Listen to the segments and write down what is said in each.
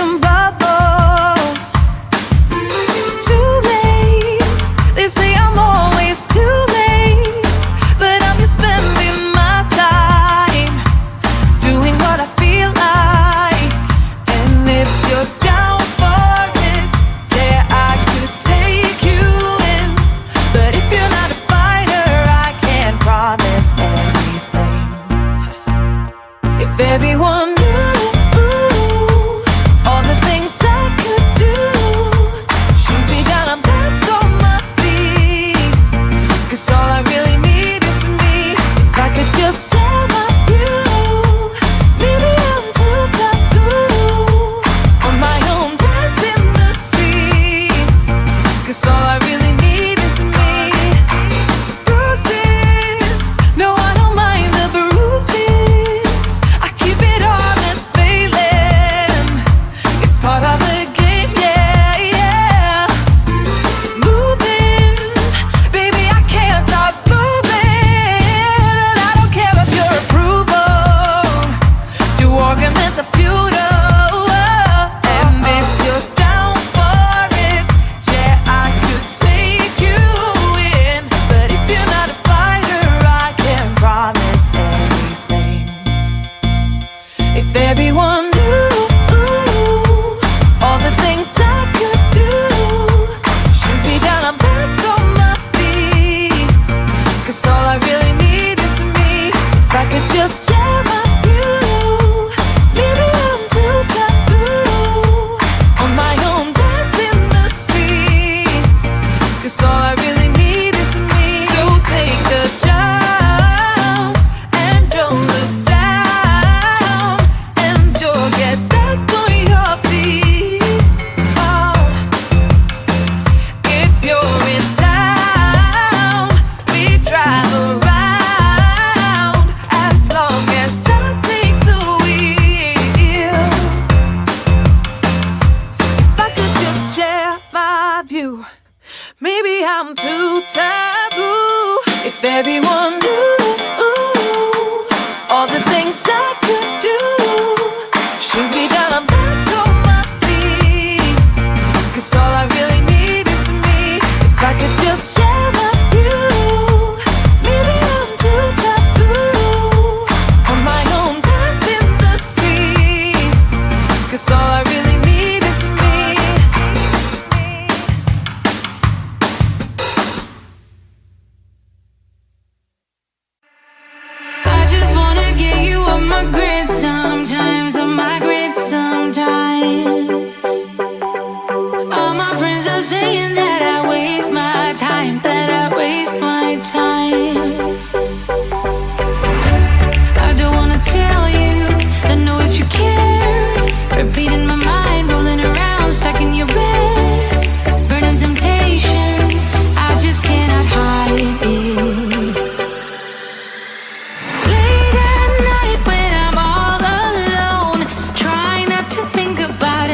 flying bubbles. Too late, they say I'm always too late, but I'm just spending my time doing what I feel like. And if you're down for it, yeah, I could take you in. But if you're not a fighter, I can't promise anything. If everyone knew all the things I could do, shoot me down, I'm back on my feet. 'Cause all I really need is me. If I could just share my view, maybe I'm too taboo on my own, dance in the streets. 'Cause all I really need is me. Bruises, no, I don't mind the bruises. I keep it honest, failing. It's part of the game, yeah, yeah. Moving, baby, I can't stop moving. And I don't care about your approval. Your arguments are futile. And if you're down for it, yeah, I could take you in. But if you're not a fighter, I can't promise anything. If everyone knew all the things I could do, shoot me down, I'm back on my feet. 'Cause all I really need is me. If I could just share my view, maybe I'm too taboo on my own, dance in the streets. 'Cause all I really need is me. So take the jump and don't look down, and you'll get back on your feet. Oh, if you're in town, we drive around as long as I take the wheel. If I could just share my view, maybe I'm too taboo. If everyone knew all the things I could do, shoot me down, I'm back on my feet. 'Cause all I really need is me. If I could just share my view, maybe I'm too taboo on my own, dance in the streets. 'Cause all I really need is me. I just wanna get you on my grid sometimes, on my grid sometimes. All my friends are saying that I waste my time, that I waste my time. I don't wanna tell you, don't know if you care. Repeating my mind, rolling around, stuck in your bed. Burning temptation, I just cannot hide it. Late at night when I'm all alone, try not to think about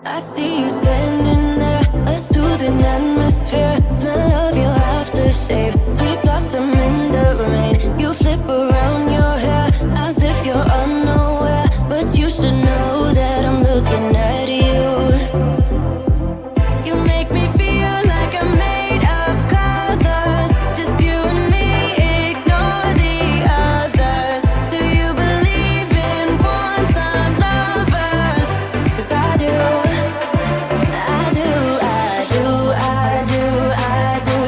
I see you standing there, a soothing atmosphere. Smell of your aftershave, sweet blossom in the rain. You flip around your hair as if you're unaware, but you should know that I'm looking at you. You make me feel like I'm made of colors, just you and me, ignore the others. Do you believe in one-time lovers? 'Cause I do.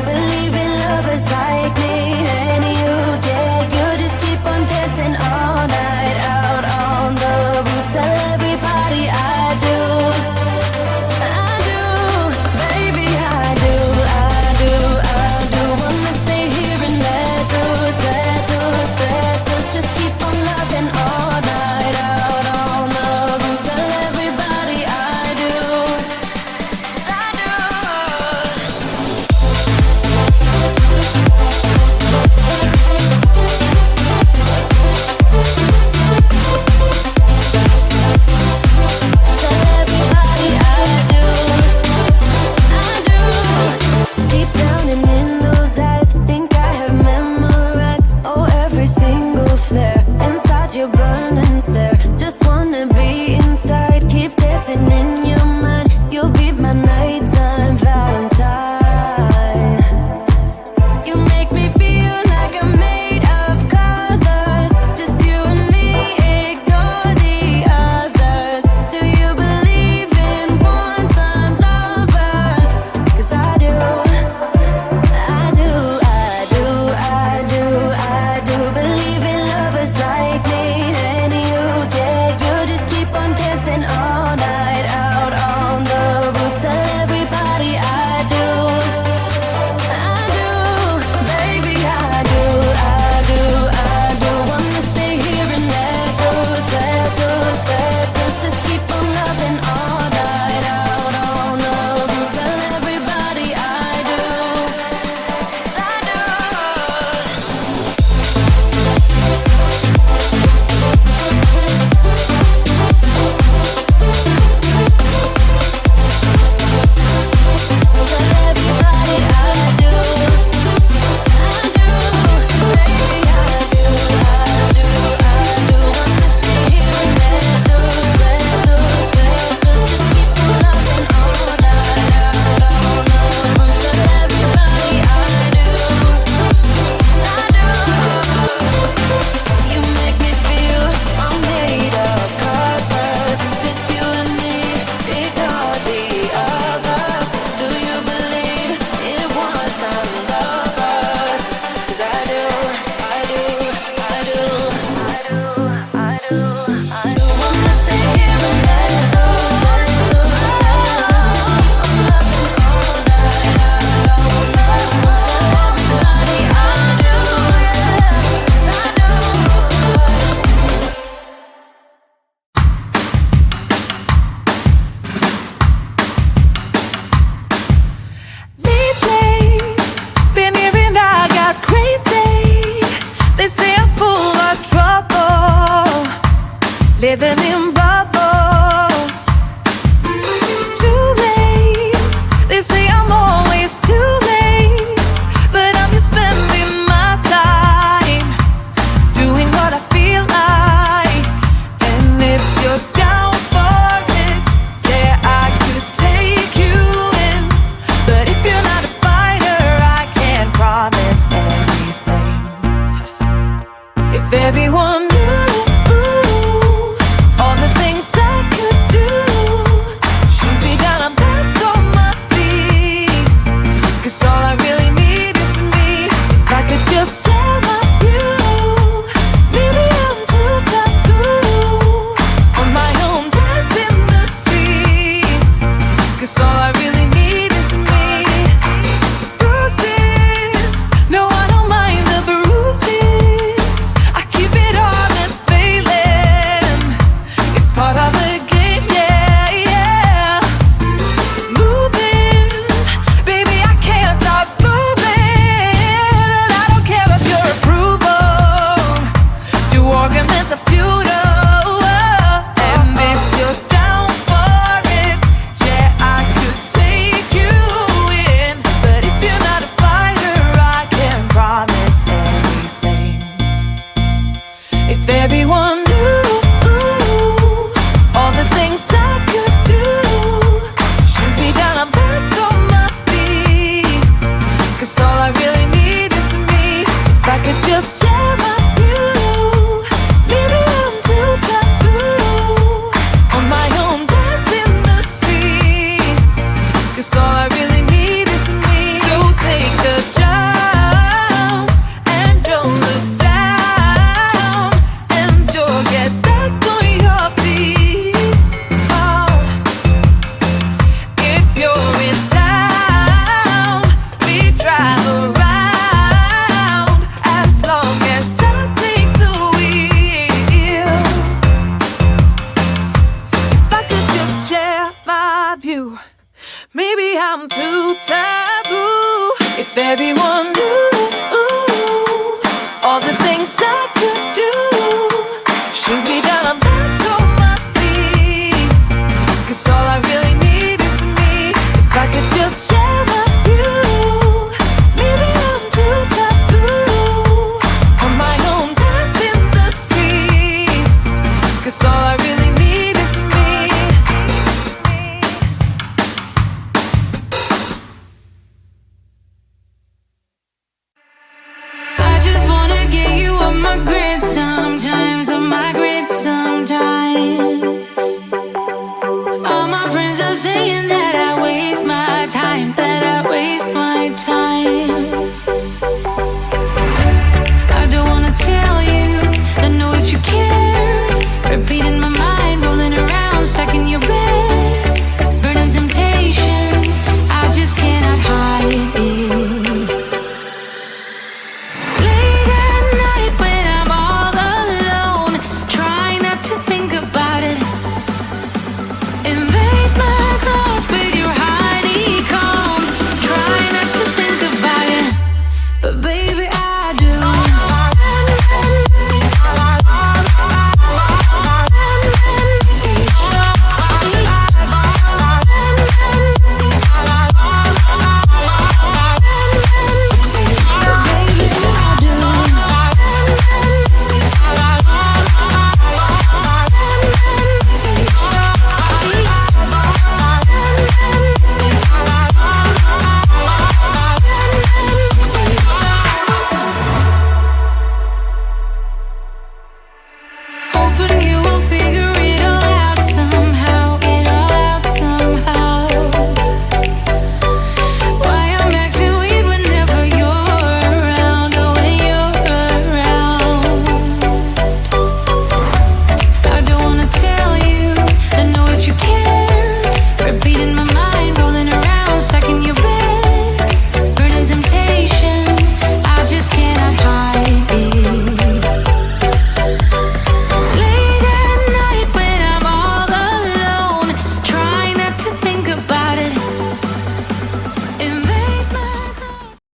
Believe in lovers like me and you, yeah. You just keep on dancing all night out on the roof. Tell everybody I do, baby, I do. Wanna stay here and let loose. Just keep on loving all night out on the roof. Tell everybody I do. Deep down and in those eyes, think I have memorized, oh, every single flare. Inside you're burning there, just wanna be inside. Keep dancing in your mind, you'll be my nighttime Valentine. You make me feel like I'm made of colors, just you and me, ignore the others. Do you believe in one-time lovers? 'Cause I do. Believe in lovers like me and you, yeah. You just keep on dancing all night out on the roof. Tell everybody I do, baby, I do. Wanna stay here and let loose. Just keep on loving all night out on the roof. Tell everybody I do. You make me feel I'm made of colors, just you and me, ignore the others. Do you believe in one-time lovers? 'Cause I do. Wanna stay here and let loose. I'm loving all night out on the roof. Everybody I do, yeah. 'Cause I do. Lately, been hearing I got crazy. They say I'm full of trouble, living in bubbles. Too late, they say I'm always too late, but I'm just spending my time doing what I feel like. And if you're down for it, yeah, I could take you in. But if you're not a fighter, I can't promise anything. If everyone knew all the things I could do, shoot me down, I'm back on my feet. 'Cause all I really need is me. If I could just share my view, maybe I'm too taboo on my Maybe I'm too taboo. If everyone knew all the things I could